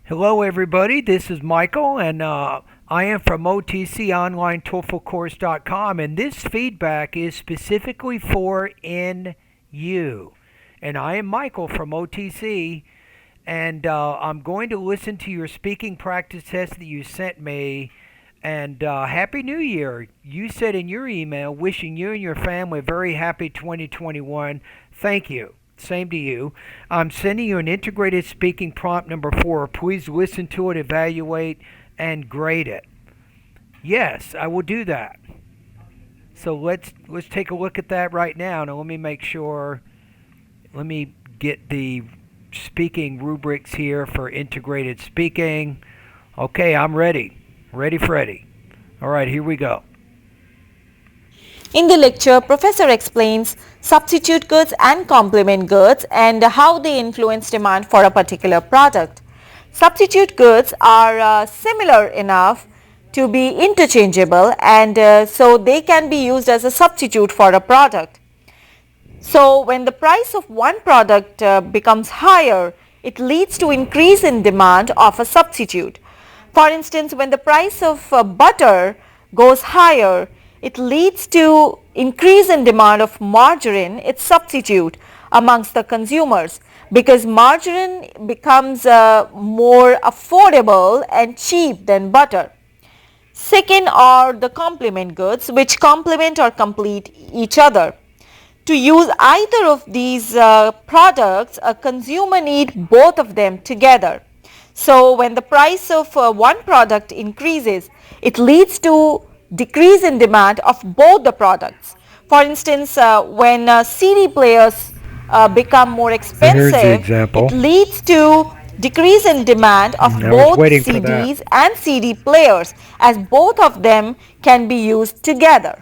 Hello, everybody. This is Michael, and I am from OTCOnlineTOEFLCourse.com, and this feedback is specifically for NU. And I am Michael from OTC, and I'm going to listen to your speaking practice test that you sent me. And Happy New Year. You said in your email, wishing you and your family a very happy 2021. Thank you. Same to you. I'm sending you an integrated speaking prompt number 4. Please listen to it, evaluate, and grade it. Yes, I will do that. So let's take a look at that right now. Now let me make sure. Let me get the speaking rubrics here for integrated speaking. Okay, I'm ready. Ready, Freddy. All right, here we go. In the lecture, Professor explains substitute goods and complement goods and how they influence demand for a particular product. Substitute goods are similar enough to be interchangeable, and so they can be used as a substitute for a product. So when the price of one product becomes higher, it leads to increase in demand of a substitute. For instance, when the price of butter goes higher, it leads to increase in demand of margarine, its substitute, amongst the consumers, because margarine becomes more affordable and cheap than butter. Second are the complement goods, which complement or complete each other. To use either of these products, a consumer needs both of them together. So when the price of one product increases, it leads to decrease in demand of both the products. For instance, when CD players become more And here's the expensive, it example. leads to decrease in demand of I was both waiting for that. CDs and CD players, as both of them can be used together.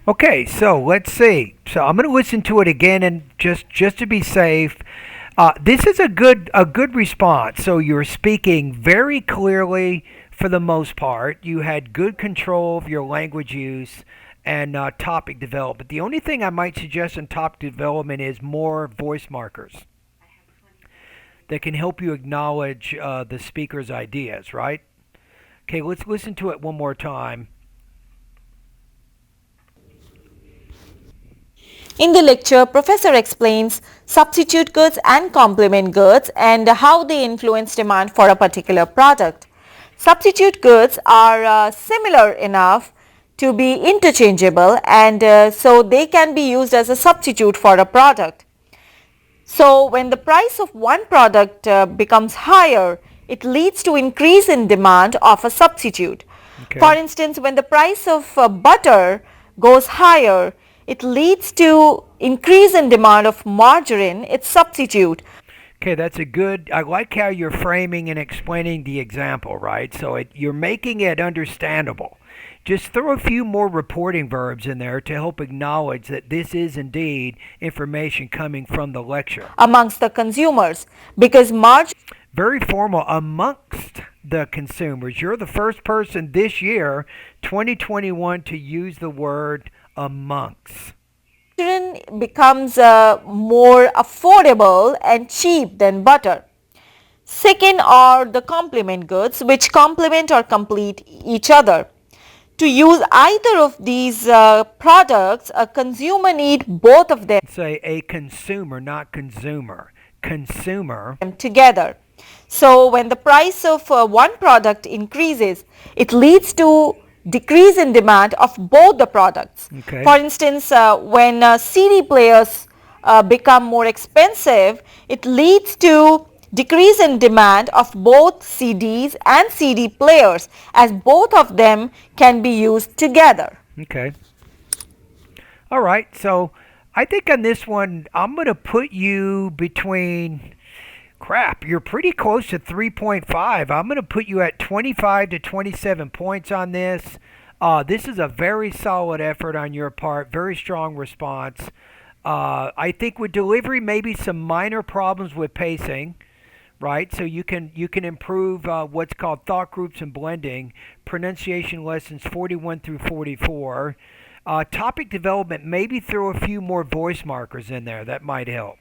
Okay, so let's see. So I'm going to listen to it again, and just to be safe, this is a good response. So you're speaking very clearly for the most part. You had good control of your language use and topic development. The only thing I might suggest in topic development is more voice markers that can help you acknowledge the speaker's ideas. Right? Okay, let's listen to it one more time. In the lecture, Professor explains substitute goods and complement goods and how they influence demand for a particular product. Substitute goods are similar enough to be interchangeable, and so they can be used as a substitute for a product. So when the price of one product becomes higher, it leads to increase in demand of a substitute. For Okay. instance, when the price of butter goes higher, it leads to increase in demand of margarine, its substitute. Okay, that's a good. I like how you're framing and explaining the example, right? So you're making it understandable. Just throw a few more reporting verbs in there to help acknowledge that this is indeed information coming from the lecture. Amongst the consumers, because margarine Very formal amongst the consumers. You're the first person this year, 2021, to use the word amongst. becomes more affordable and cheap than butter. Second are the complement goods, which complement or complete each other. To use either of these products, a consumer needs both of them Say a consumer, not consumer. Consumer. together. So when the price of one product increases, it leads to decrease in demand of both the products. Okay. For instance, when CD players become more expensive, it leads to decrease in demand of both CDs and CD players, as both of them can be used together. Okay. All right. So I think on this one, I'm going to put you between. Crap, you're pretty close to 3.5. I'm going to put you at 25 to 27 points on this. This is a very solid effort on your part, very strong response. I think with delivery, maybe some minor problems with pacing, right? So you can improve what's called thought groups and blending, pronunciation lessons 41 through 44. Topic development, maybe throw a few more voice markers in there. That might help.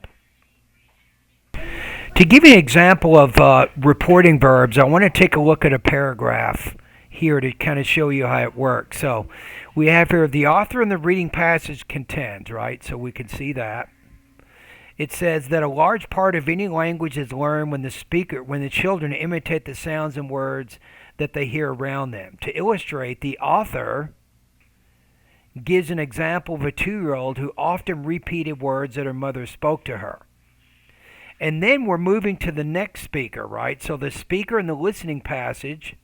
To give you an example of reporting verbs, I want to take a look at a paragraph here to kind of show you how it works. So we have here the author in the reading passage contends, right? So we can see that. It says that a large part of any language is learned when the children imitate the sounds and words that they hear around them. To illustrate, the author gives an example of a 2-year-old who often repeated words that her mother spoke to her. And then we're moving to the next speaker, right? So the speaker in the listening passage,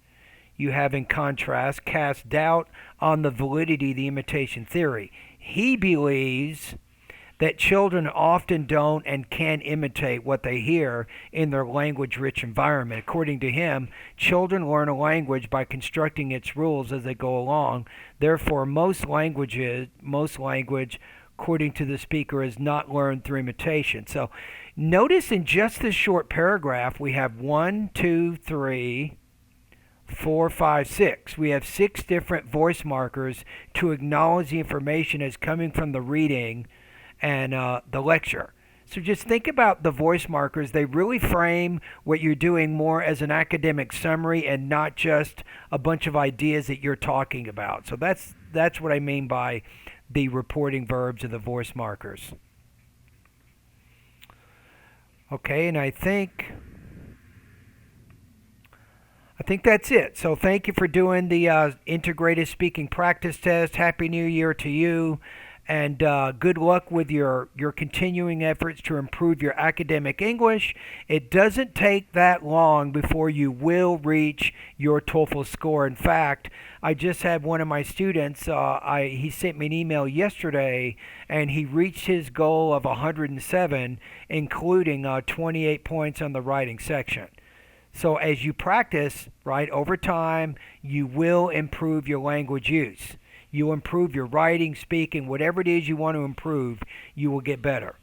you have in contrast, casts doubt on the validity of the imitation theory. He believes that children often don't and can't imitate what they hear in their language-rich environment. According to him, children learn a language by constructing its rules as they go along. Therefore, most language, according to the speaker, is not learned through imitation. So notice in just this short paragraph, we have 1, 2, 3, 4, 5, 6. We have 6 different voice markers to acknowledge the information as coming from the reading and the lecture. So just think about the voice markers. They really frame what you're doing more as an academic summary and not just a bunch of ideas that you're talking about. So that's what I mean by the reporting verbs and the voice markers. Okay, and I think that's it. So thank you for doing the integrated speaking practice test. Happy New Year to you. And good luck with your continuing efforts to improve your academic English. It doesn't take that long before you will reach your TOEFL score. In fact, I just had one of my students, he sent me an email yesterday, and he reached his goal of 107, including 28 points on the writing section. So as you practice, right, over time, you will improve your language use. You'll improve your writing, speaking, whatever it is you want to improve, you will get better.